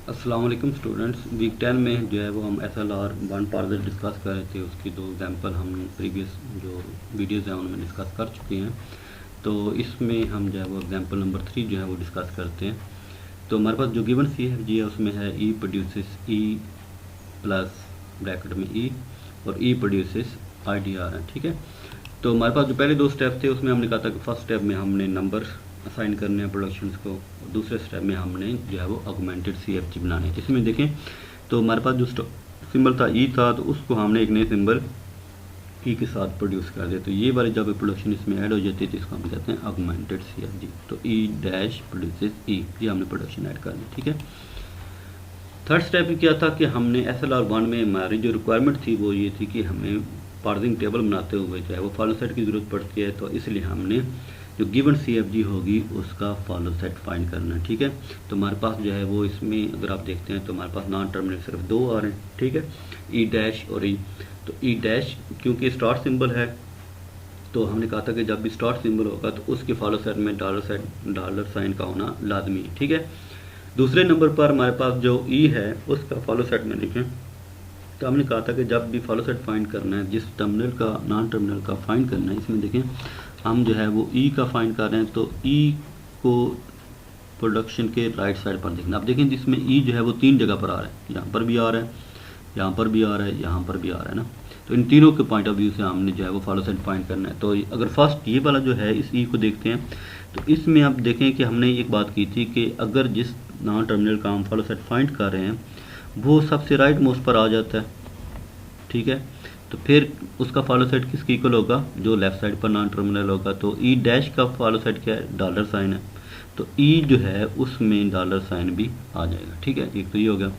अस्सलाम वालेकुम students. Week 10 में जो है वो हम SLR 1 पार्सर डिस्कस कर रहे थे। उसकी दो एग्जांपल हम प्रीवियस जो वीडियोज़ हैं उनमें डिस्कस कर चुके हैं। तो इसमें हम जो है वो एग्जांपल नंबर 3 जो है वो डिस्कस करते हैं। तो हमारे पास जो गिवन CFG है उसमें है E produces E plus bracket में E और E प्रोड्यूसेस IDR है। ठीक है, तो हमारे पास जो पहले दो स्टेप थे उसमें हमने कहा था कि फर्स्ट स्टेप में हमने नंबर असाइन करने हैं प्रोडक्शंस को, और दूसरे स्टेप में हमने जो है वो ऑगमेंटेड CFG बनाने हैं। इसमें देखें तो हमारे पास जो सिंबल था E था, तो उसको हमने एक नए सिंबल E के साथ प्रोड्यूस कर दिया। तो ये वाली जब प्रोडक्शन इसमें ऐड हो जाती है तो इसको हम कहते हैं ऑगमेंटेड CFG। तो E डैश प्रोड्यूसेस E, ये हमने प्रोडक्शन ऐड कर दी। ठीक है, थर्ड स्टेप क्या था कि हमने SLR 1 में हमारी जो रिक्वायरमेंट थी वो ये थी कि हमें पार्सिंग टेबल बनाते हुए जो है वो फॉलो सेट की ज़रूरत पड़ती है। तो इसलिए हमने जो गिवन CFG होगी उसका फॉलो सेट फाइंड करना है। ठीक है, तो हमारे पास जो है वो इसमें अगर आप देखते हैं तो हमारे पास नॉन टर्मिनल सिर्फ दो आ रहे हैं। ठीक है, E डैश और E। तो E डैश क्योंकि स्टार्ट सिंबल है तो हमने कहा था कि जब भी स्टार्ट सिंबल होगा तो उसके फॉलो सेट में डॉलर साइन का होना लाजमी है। ठीक है, दूसरे नंबर पर हमारे पास जो E है उसका फॉलो सेट में देखें तो हमने कहा था कि जब भी फॉलो सेट फाइंड करना है, जिस टर्मिनल का नॉन टर्मिनल का फाइंड करना है, इसमें देखें हम जो है वो E का फाइंड कर रहे हैं। तो E को प्रोडक्शन के राइट साइड पर देखना। आप देखें जिसमें E जो है वो तीन जगह पर आ रहा है, यहाँ पर भी आ रहा है, यहाँ पर भी आ रहा है, यहाँ पर भी आ रहा है ना। तो इन तीनों के पॉइंट ऑफ व्यू से हमने जो है वो फॉलो सेट फाइंड करना है। तो अगर फर्स्ट ये वाला जो है इस E को देखते हैं तो इसमें आप देखें कि हमने एक बात की थी कि अगर जिस नॉन टर्मिनल का हम फॉलो सेट फाइंड कर रहे हैं वो सबसे राइट मोस्ट पर आ जाता है। ठीक है, तो फिर उसका फॉलो सेट किसके इक्वल होगा, जो लेफ्ट साइड पर नॉन टर्मिनल होगा। तो E डैश का फॉलो सेट क्या है, डॉलर साइन है, तो E जो है उसमें डॉलर साइन भी आ जाएगा। ठीक है, एक तो ये हो गया।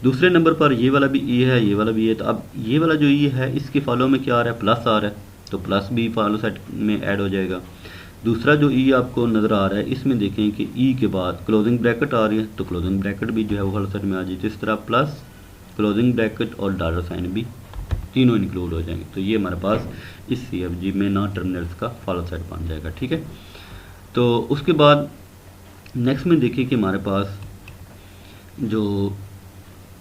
दूसरे नंबर पर ये वाला भी E है, ये वाला भी है। तो अब ये वाला जो E है इसके फॉलो में क्या आ रहा है, प्लस आ रहा है, तो प्लस भी फॉलो सेट में ऐड हो जाएगा। दूसरा जो E आपको नज़र आ रहा है इसमें देखें कि E के बाद क्लोजिंग ब्रैकेट आ रही है, तो क्लोजिंग ब्रैकेट भी जो है वो फॉलो सेट में आ जाए। इस तरह प्लस क्लोजिंग ब्रैकेट और डॉलर साइन भी तीनों इंक्लूड हो जाएंगे। तो ये हमारे पास इस CFG में नॉन टर्मिनल्स का फॉलो सेट बन जाएगा। ठीक है, तो उसके बाद नेक्स्ट में देखिए कि हमारे पास जो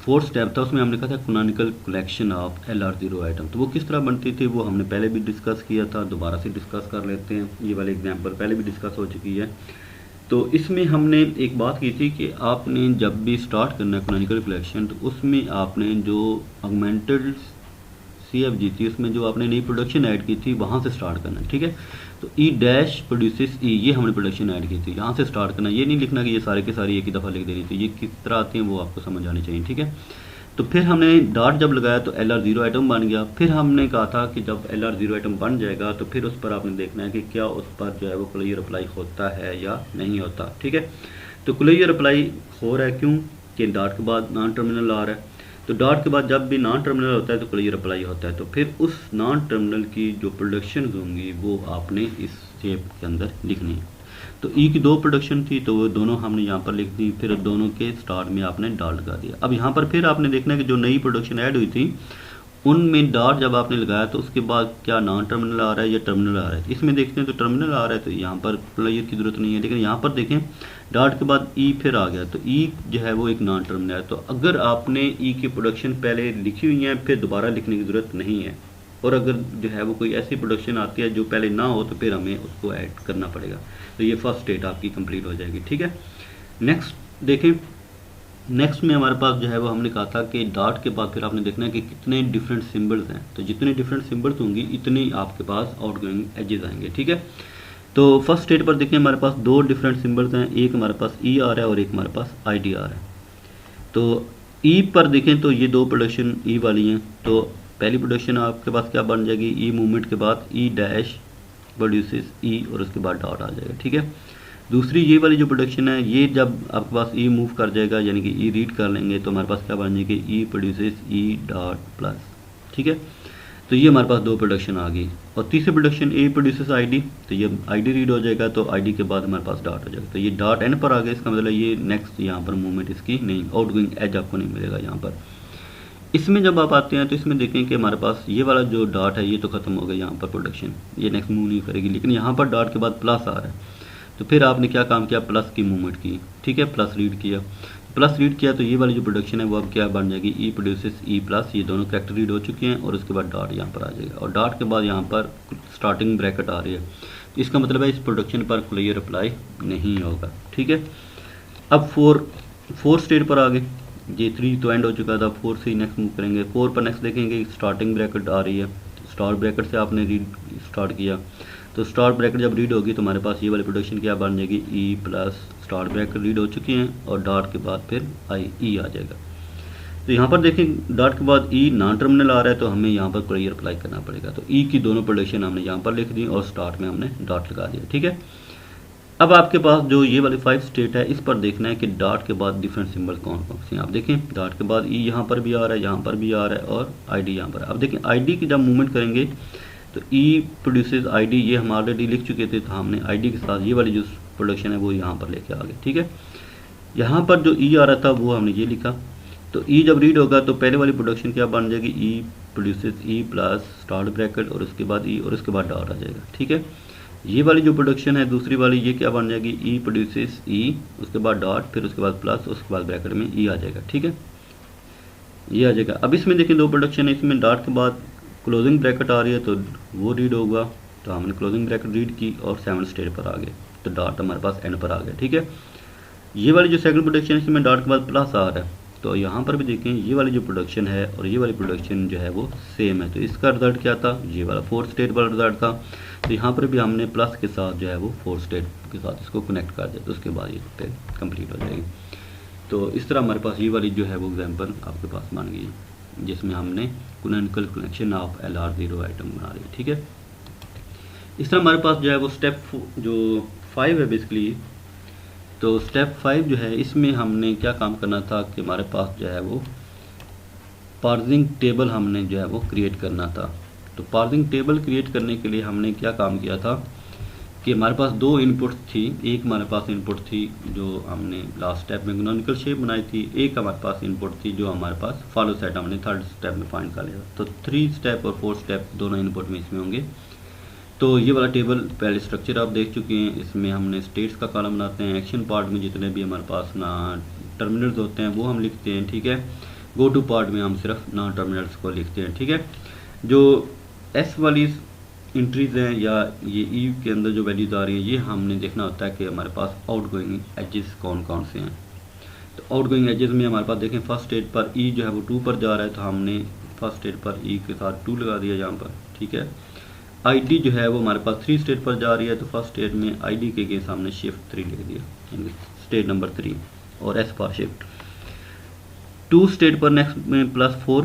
फोर्थ स्टेप था उसमें हमने कहा था canonical collection of LR0 item. तो वो किस तरह बनती थी वो हमने पहले भी डिस्कस किया था, दोबारा से डिस्कस कर लेते हैं। ये वाले एग्जांपल पहले भी डिस्कस हो चुकी है। तो इसमें हमने एक बात की थी कि आपने जब भी स्टार्ट करना है कैनोनिकल कलेक्शन तो उसमें आपने जो ऑगमेंटेड CFG थी उसमें जो आपने नई प्रोडक्शन ऐड की थी वहाँ से स्टार्ट करना है। ठीक है, तो E डैश प्रोड्यूसेस E, ये हमने प्रोडक्शन ऐड की थी, यहाँ से स्टार्ट करना। ये नहीं लिखना कि ये सारे के सारे एक ही दफ़ा लिख देनी। तो ये किस तरह आते हैं वो आपको समझ आनी चाहिए। ठीक है, तो फिर हमने डॉट जब लगाया तो LR0 आइटम बन गया। फिर हमने कहा था कि जब LR0 आइटम बन जाएगा तो फिर उस पर आपने देखना है कि क्या उस पर जो है वो क्लियर अप्लाई होता है या नहीं होता। ठीक है, तो क्लियर अप्लाई हो रहा है क्यों कि डॉट के बाद नॉन टर्मिनल आ रहा है। तो डॉट के बाद जब भी नॉन टर्मिनल होता है तो क्लियर अप्लाई होता है। तो फिर उस नॉन टर्मिनल की जो प्रोडक्शन होंगी वो आपने इस शेप के अंदर लिखनी है। तो E की दो प्रोडक्शन थी तो वो दोनों हमने यहाँ पर लिख दी, फिर दोनों के स्टार्ट में आपने डॉट लगा दिया। अब यहाँ पर फिर आपने देखना है कि जो नई प्रोडक्शन ऐड हुई थी उनमें डॉट जब आपने लगाया तो उसके बाद क्या नॉन टर्मिनल आ रहा है या टर्मिनल आ रहा है। इसमें देखते हैं तो टर्मिनल आ रहा है, तो यहाँ पर क्लियर की ज़रूरत नहीं है। लेकिन यहाँ पर देखें डॉट के बाद E फिर आ गया, तो E जो है वो एक नॉन टर्मिनल है। तो अगर आपने E की प्रोडक्शन पहले लिखी हुई है फिर दोबारा लिखने की ज़रूरत नहीं है। और अगर जो है वो कोई ऐसी प्रोडक्शन आती है जो पहले ना हो तो फिर हमें उसको ऐड करना पड़ेगा। तो ये फर्स्ट स्टेट आपकी कंप्लीट हो जाएगी। ठीक है, नेक्स्ट देखें। नेक्स्ट में हमारे पास जो है वो हमने कहा था कि डॉट के बाद फिर आपने देखना है कि कितने डिफरेंट सिंबल्स हैं। तो जितने डिफरेंट सिंबल्स होंगी इतने आपके पास आउटगोइंग एजेस आएंगे। ठीक है, तो फर्स्ट स्टेट पर देखिए हमारे पास दो डिफरेंट सिंबल्स हैं, एक हमारे पास E आ रहा है और एक हमारे पास ID आ रहा है। तो E पर देखें तो ये दो प्रोडक्शन E वाली हैं। तो पहली प्रोडक्शन आपके पास क्या बन जाएगी, E मूवमेंट के बाद E डैश प्रोड्यूसेस E और उसके बाद डॉट आ जाएगा। ठीक है, दूसरी ये वाली जो प्रोडक्शन है ये जब आपके पास E मूव कर जाएगा यानी कि E रीड कर लेंगे तो हमारे पास क्या बन जाएगी, E produces E dot plus. ठीक है, तो ये हमारे पास दो प्रोडक्शन आ गई। और तीसरी प्रोडक्शन A प्रोड्यूसेस ID, तो ये ID रीड हो जाएगा तो ID के बाद हमारे पास डॉट हो जाएगा। तो ये डॉट एंड पर आ गया, इसका मतलब ये नेक्स्ट यहाँ पर मूवमेंट इसकी नहीं, आउटगोइंग एज आपको नहीं मिलेगा यहाँ पर। इसमें जब आप आते हैं तो इसमें देखें कि हमारे पास ये वाला जो डॉट है ये तो ख़त्म हो गया यहाँ पर प्रोडक्शन, ये नेक्स्ट मूव नहीं करेगी। लेकिन यहाँ पर डॉट के बाद प्लस आ रहा है तो फिर आपने क्या काम किया, प्लस की मूवमेंट की, ठीक है, प्लस रीड किया, प्लस रीड किया तो ये वाली जो प्रोडक्शन है वो अब क्या बन जाएगी, ई प्रोड्यूसेस ई प्लस, ये दोनों कैरेक्टर रीड हो चुके हैं और उसके बाद डॉट यहाँ पर आ जाएगा और डॉट के बाद यहाँ पर स्टार्टिंग ब्रैकेट आ रही है, तो इसका मतलब है इस प्रोडक्शन पर क्लियर अप्लाई नहीं होगा, ठीक है। अब फोर स्टेट पर आ गए, ये 3 तो एंड हो चुका था, 4 से नेक्स्ट मूव करेंगे, 4 पर नेक्स्ट देखेंगे स्टार्टिंग ब्रैकेट आ रही है, स्टार्ट ब्रैकेट से आपने रीड स्टार्ट किया, तो स्टार्ट ब्रैकेट जब रीड होगी तो हमारे पास ये वाली प्रोडक्शन क्या बन जाएगी, ई प्लस स्टार्ट ब्रैकेट रीड हो चुकी हैं और डॉट के बाद फिर ई आ जाएगा। तो यहाँ पर देखें डॉट के बाद ई नॉन टर्मिनल आ रहा है तो हमें यहाँ पर क्लियर अप्लाई करना पड़ेगा, तो ई की दोनों प्रोडक्शन हमने यहाँ पर लिख दी और स्टार्ट में हमने डॉट लगा दिया, ठीक है। अब आपके पास जो ये वाली 5 स्टेट है इस पर देखना है कि डॉट के बाद डिफरेंट सिंबल कौन कौन से हैं। आप देखें डॉट के बाद ई यहाँ पर भी आ रहा है, यहाँ पर भी आ रहा है और आईडी यहाँ पर। अब देखें आईडी की जब मूवमेंट करेंगे तो ई प्रोड्यूसेस आईडी, ये हम ऑलरेडी लिख चुके थे, तो हमने आईडी के साथ ये वाली जो प्रोडक्शन है वो यहाँ पर लेके आ गए, ठीक है। यहाँ पर जो ई आ रहा था वो हमने ये लिखा, तो ई जब रीड होगा तो पहले वाली प्रोडक्शन क्या बन जाएगी, E produces E plus start bracket और उसके बाद ई और उसके बाद डॉट आ जाएगा, ठीक है। ये वाली जो प्रोडक्शन है दूसरी वाली ये क्या बन जाएगी, ई प्रोड्यूसेस ई, उसके बाद डॉट, फिर उसके बाद प्लस, उसके बाद ब्रैकेट में ई आ जाएगा, ठीक है, ये आ जाएगा। अब इसमें देखिए 2 प्रोडक्शन है, इसमें डॉट के बाद क्लोजिंग ब्रैकेट आ रही है तो वो रीड होगा, तो हमने क्लोजिंग ब्रैकेट रीड की और 7 स्टेट पर आ गए, तो डॉट हमारे पास एंड पर आ गया, ठीक है। ये वाली जो सेकंड प्रोडक्शन है इसमें डॉट के बाद प्लस आ रहा है, तो यहाँ पर भी देखें ये वाली जो प्रोडक्शन है और ये वाली प्रोडक्शन जो है वो सेम है, तो इसका रिजल्ट क्या था, ये वाला 4 स्टेट वाला रिजल्ट था, तो यहाँ पर भी हमने प्लस के साथ जो है वो 4 स्टेट के साथ इसको कनेक्ट कर दिया, तो उसके बाद ये कंप्लीट हो जाएगी। तो इस तरह हमारे पास ये वाली जो है वो एग्जाम्पल आपके पास बन गई है जिसमें हमने canonical connection of LR0 item बना रही है, ठीक है। इस तरह हमारे पास जो है वो स्टेप जो 5 है बेसिकली, तो स्टेप 5 जो है इसमें हमने क्या काम करना था कि हमारे पास जो है वो पार्सिंग टेबल हमने जो है वो क्रिएट करना था। तो पार्सिंग टेबल क्रिएट करने के लिए हमने क्या काम किया था कि हमारे पास 2 इनपुट थी, एक हमारे पास इनपुट थी जो हमने लास्ट स्टेप में कैनोनिकल शेप बनाई थी, एक हमारे पास इनपुट थी जो हमारे पास फॉलो सेट हमने 3rd स्टेप में फाइंड कर लिया। तो 3 स्टेप और 4 स्टेप दोनों इनपुट में इसमें होंगे। तो ये वाला टेबल पहले स्ट्रक्चर आप देख चुके हैं, इसमें हमने स्टेट्स का कॉलम बनाते हैं, एक्शन पार्ट में जितने भी हमारे पास ना टर्मिनल्स होते हैं वो हम लिखते हैं, ठीक है। गो टू पार्ट में हम सिर्फ नॉन टर्मिनल्स को लिखते हैं, ठीक है। जो एस वाली इंट्रीज हैं या ये ई के अंदर जो वैल्यूज आ रही हैं ये हमने देखना होता है कि हमारे पास आउट गोइंग एजेस कौन कौन से हैं। तो आउट गोइंग एजेस में हमारे पास देखें फर्स्ट स्टेट पर ई जो है वो 2 पर जा रहा है, तो हमने फर्स्ट स्टेट पर ई के साथ 2 लगा दिया यहाँ पर, ठीक है। आईडी जो है वो हमारे पास 3 स्टेट पर जा रही है, तो फर्स्ट स्टेट में आईडी के केस हमने शिफ्ट 3 लिख दिया, यानी स्टेट नंबर 3 और एस पर शिफ्ट 2 स्टेट पर नेक्स्ट में +4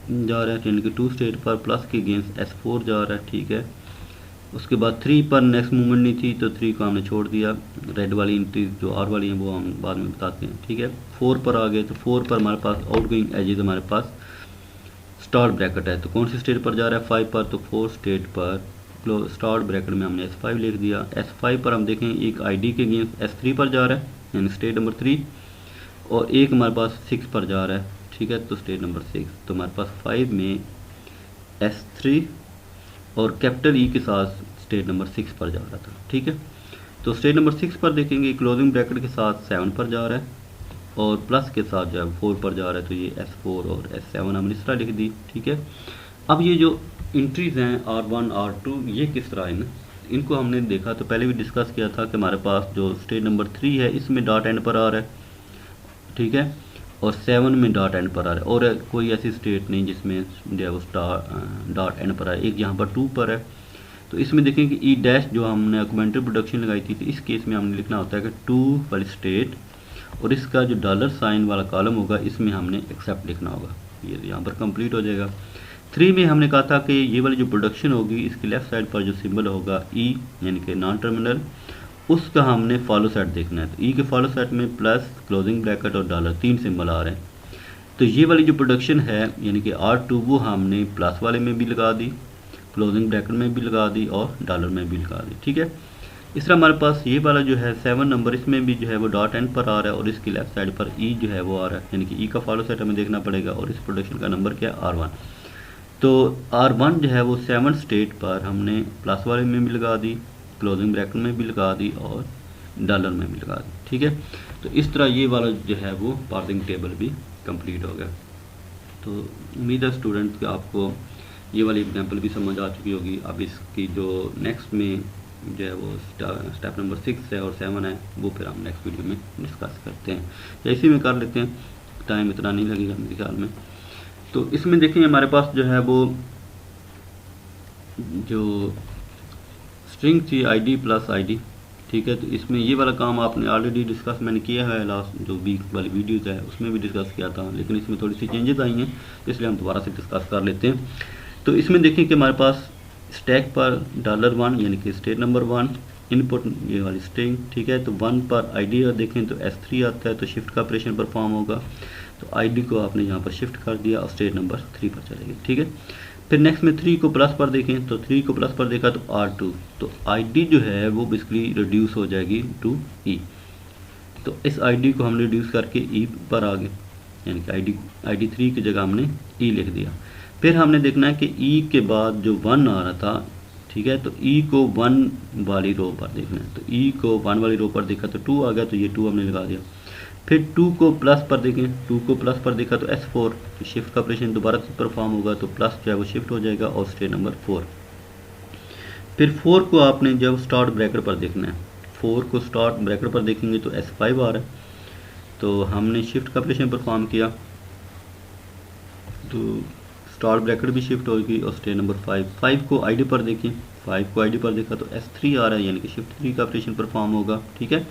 जा रहा है, यानी कि 2 स्टेट पर प्लस के अगेंस्ट S4 जा रहा है, ठीक है। उसके बाद 3 पर नेक्स्ट मूवमेंट नहीं थी तो 3 को हमने छोड़ दिया, रेड वाली एंट्री जो R वाली हैं वो हम बाद में बताते हैं, ठीक है। 4 पर आ गए, तो 4 पर हमारे पास आउटगोइंग एजेस हमारे पास स्टार्ट ब्रैकेट है, तो कौन सी स्टेट पर जा रहा है 5 पर, तो 4 स्टेट पर स्टार्ट ब्रैकेट में हमने S5 लिख दिया। S5 पर हम देखें एक आईडी के अगेंस्ट S3 पर जा रहा है, यानी स्टेट नंबर 3, और एक हमारे पास 6 पर जा रहा है, ठीक है, तो स्टेट नंबर 6। तो हमारे पास 5 में S3 और कैपिटल ई के साथ स्टेट नंबर 6 पर जा रहा था, ठीक है। तो स्टेट नंबर 6 पर देखेंगे क्लोजिंग ब्रैकेट के साथ 7 पर जा रहा है और प्लस के साथ जो है 4 पर जा रहा है, तो ये S4 और S7 हमने इस तरह लिख दी, ठीक है। अब ये जो इंट्रीज हैं R1 R2 ये किस तरह है ना, इनको हमने देखा तो पहले भी डिस्कस किया था कि हमारे पास जो स्टेट नंबर 3 है इसमें डॉट एंड पर आ रहा है, ठीक है, और 7 में डॉट एंड पर आ रहा है, और कोई ऐसी स्टेट नहीं जिसमें जो है वो डॉट एंड पर आए, एक यहाँ पर 2 पर है। तो इसमें देखें कि ई डैश जो हमने ऑगमेंटेड प्रोडक्शन लगाई थी, तो इस केस में हमने लिखना होता है कि 2 वाली स्टेट और इसका जो $साइन वाला कॉलम होगा इसमें हमने एक्सेप्ट लिखना होगा, ये यहाँ पर कंप्लीट हो जाएगा। 3 में हमने कहा था कि ये वाली जो प्रोडक्शन होगी इसके लेफ्ट साइड पर जो सिंबल होगा ई यानी कि नॉन टर्मिनल, उसका हमने फॉलो सेट देखना है। तो ई के फॉलो सेट में प्लस क्लोजिंग ब्रैकेट और डॉलर 3 सिंबल आ रहे हैं। तो ये वाली जो प्रोडक्शन है यानी कि R2 वो हमने प्लस वाले में भी लगा दी, क्लोजिंग ब्रैकेट में भी लगा दी और डॉलर में भी लगा दी, ठीक है। इस तरह हमारे पास ये वाला जो है 7 नंबर इसमें भी जो है वो डॉट एंड पर आ रहा है और इसकी लेफ्ट साइड पर ई जो है वो आ रहा है, यानी कि ई का फॉलो सेट हमें देखना पड़ेगा और इस प्रोडक्शन का नंबर क्या है R1। तो R1 जो है वो 7 स्टेट पर हमने प्लस वाले में भी लगा दी, क्लोजिंग ब्रैकेट में भी लगा दी और डॉलर में भी लगा दें, ठीक है। तो इस तरह ये वाला जो है वो पार्सिंग टेबल भी कंप्लीट हो गया। तो उम्मीद है स्टूडेंट कि आपको ये वाली एग्जांपल भी समझ आ चुकी होगी। अब इसकी जो नेक्स्ट में जो है वो स्टेप नंबर 6 है और 7 है, वो फिर हम नेक्स्ट वीडियो में डिस्कस करते हैं, या इसी में कर लेते हैं, टाइम इतना नहीं लगेगा मेरे ख्याल में। तो इसमें देखिए हमारे पास जो है वो जो स्ट्रिंग थी ID प्लस ID, ठीक है। तो इसमें ये वाला काम आपने ऑलरेडी डिस्कस मैंने किया है, लास्ट जो वीक वाली वीडियोज़ है उसमें भी डिस्कस किया था, लेकिन इसमें थोड़ी सी चेंजेस आई हैं, इसलिए हम दोबारा से डिस्कस कर लेते हैं। तो इसमें देखिए कि हमारे पास स्टैक पर $1 यानी कि स्टेट नंबर 1 इनपुट ये वाली स्ट्रिंग, ठीक है। तो 1 पर ID और देखें तो S3 आता है, तो शिफ्ट का ऑपरेशन परफॉर्म होगा, तो ID को आपने यहाँ पर शिफ्ट कर दिया और स्टेट नंबर 3 पर चलेगी, ठीक है। फिर नेक्स्ट में 3 को प्लस पर देखें, तो 3 को प्लस पर देखा तो R2, तो ID जो है वो बेसिकली रिड्यूस हो जाएगी टू E। तो इस ID को हमने रिड्यूस करके E पर आ गए, यानी कि ID 3 की जगह हमने E लिख दिया। फिर हमने देखना है कि E के बाद जो 1 आ रहा था, ठीक है, तो E को 1 वाली रो पर देखना है, तो E को 1 वाली रो पर देखा तो 2 आ गया, तो ये 2 हमने लगा दिया। फिर 2 को प्लस पर देखें, 2 को प्लस पर देखा तो S4, तो शिफ्ट का ऑपरेशन दोबारा से परफॉर्म होगा, तो प्लस जो है वो शिफ्ट हो जाएगा और स्टेट नंबर 4। फिर 4 को आपने जब स्टार्ट ब्रैकेट पर देखना है, 4 को स्टार्ट ब्रैकेट पर देखेंगे तो S5 आ रहा है, तो हमने शिफ्ट का ऑपरेशन परफॉर्म किया, तो स्टार्ट ब्रैकेट भी शिफ्ट होगी और स्टेट नंबर 5 को ID पर देखें, 5 को ID पर देखा तो S3 आ रहा है, यानी कि शिफ्ट 3 का ऑपरेशन परफॉर्म होगा, ठीक है।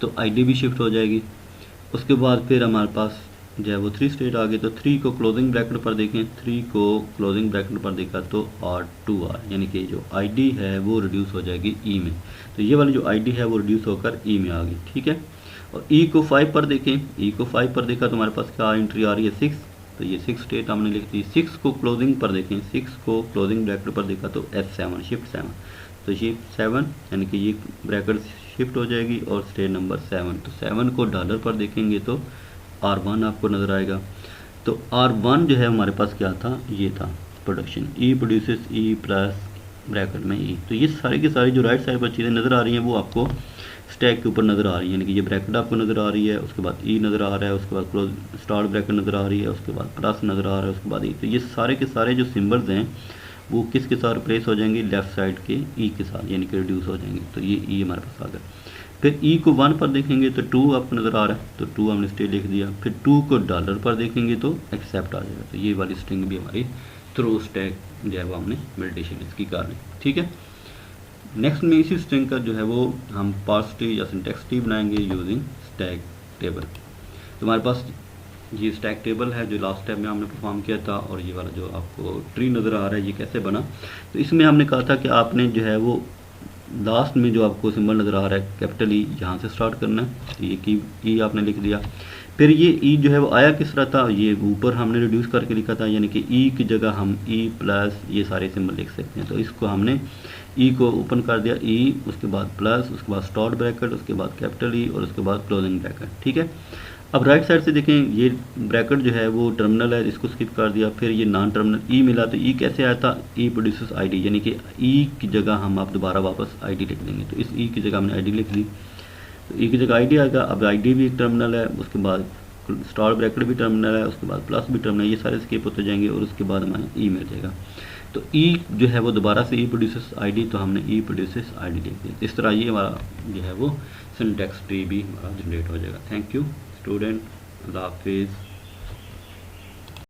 तो ID भी शिफ्ट हो जाएगी। उसके बाद फिर हमारे पास जो है वो 3 स्टेट आ गए, तो 3 को क्लोजिंग ब्रैकेट पर देखें, 3 को क्लोजिंग ब्रैकेट पर देखा तो R2 आ, यानी कि जो ID है वो रिड्यूस हो जाएगी E में, तो ये वाली जो ID है वो रिड्यूस होकर E में आ गई, ठीक है। और E को 5 पर देखें, E को 5 पर देखा तो हमारे पास क्या एंट्री आ रही है 6, तो ये 6 स्टेट हमने लिख दी। 6 को क्लोजिंग पर देखें, 6 को क्लोजिंग ब्रैकेट पर देखा तो S7 शिफ्ट 7, तो शिफ्ट 7 यानी कि ये ब्रैकेट शिफ्ट हो जाएगी और स्टेट नंबर 7, तो 7 को डॉलर पर देखेंगे तो R1 आपको नज़र आएगा। तो R1 जो है हमारे पास क्या था, ये था production, E produces E plus bracket में E। तो ये सारी की सारी जो राइट साइड पर चीज़ें नज़र आ रही हैं वो आपको स्टैक के ऊपर नज़र आ रही है, यानी कि ये ब्रैकेट आपको नज़र आ रही है, उसके बाद E नज़र आ रहा है, उसके बाद क्लोज स्टार्ट ब्रैकेट नज़र आ रही है, उसके बाद प्लस नज़र आ रहा है, उसके बाद E। तो ये सारे के सारे जो सिम्बल्स हैं वो किसके साथ रिप्लेस हो जाएंगे, लेफ्ट साइड के E के साथ, यानी कि रिड्यूस हो जाएंगे, तो ये E हमारे पास आ गया। फिर E को 1 पर देखेंगे तो 2 आपको नज़र आ रहा है, तो 2 हमने स्टेट लिख दिया। फिर 2 को डॉलर पर देखेंगे तो एक्सेप्ट आ जाएगा, तो ये वाली स्ट्रिंग भी हमारी थ्रू स्टैक जो है वो हमने मेडिटेशन इसकी कर ली, ठीक है। नेक्स्ट में इसी स्ट्रिंग का जो है वो हम पार्स ट्री या सिंटैक्स ट्री बनाएंगे यूजिंग स्टैक टेबल। तो हमारे पास ये स्टैक टेबल है जो लास्ट टाइम में हमने परफॉर्म किया था, और ये वाला जो आपको ट्री नज़र आ रहा है ये कैसे बना, तो इसमें हमने कहा था कि आपने जो है वो लास्ट में जो आपको सिंबल नज़र आ रहा है कैपिटल E, यहाँ से स्टार्ट करना है, तो ये की E आपने लिख दिया। फिर ये E जो है वो आया किस तरह था, ये ऊपर हमने रिड्यूस करके लिखा था, यानी कि E की जगह हम E प्लस ये सारे सिंबल लिख सकते हैं, तो इसको हमने E को ओपन कर दिया, E उसके बाद प्लस, उसके बाद स्टार्ट ब्रैकेट, उसके बाद कैपिटल E और उसके बाद क्लोजिंग ब्रैकेट, ठीक है। अब राइट साइड से देखें ये ब्रैकेट जो है वो टर्मिनल है, इसको स्किप कर दिया। फिर ये नॉन टर्मिनल E मिला, तो E कैसे आया था, E प्रोड्यूसेस ID, यानी कि E की जगह हम आप दोबारा वापस ID लिख देंगे, तो इस E की जगह हमने ID लिख दी, तो E की जगह ID आएगा। अब ID भी एक टर्मिनल है, उसके बाद स्टार ब्रैकेट भी टर्मिनल है, उसके बाद प्लस भी टर्मिनल, ये सारे स्किप होते जाएंगे और उसके बाद हमारे E मिल जाएगा। तो E जो है वो दोबारा से E प्रोड्यूसेस ID, तो हमने E प्रोड्यूसेस ID लिख दिया। इस तरह ये हमारा जो है वो सिंटैक्स ट्री भी हमारा जनरेट हो जाएगा। थैंक यू स्टूडेंट, अल्लाह हाफिज़।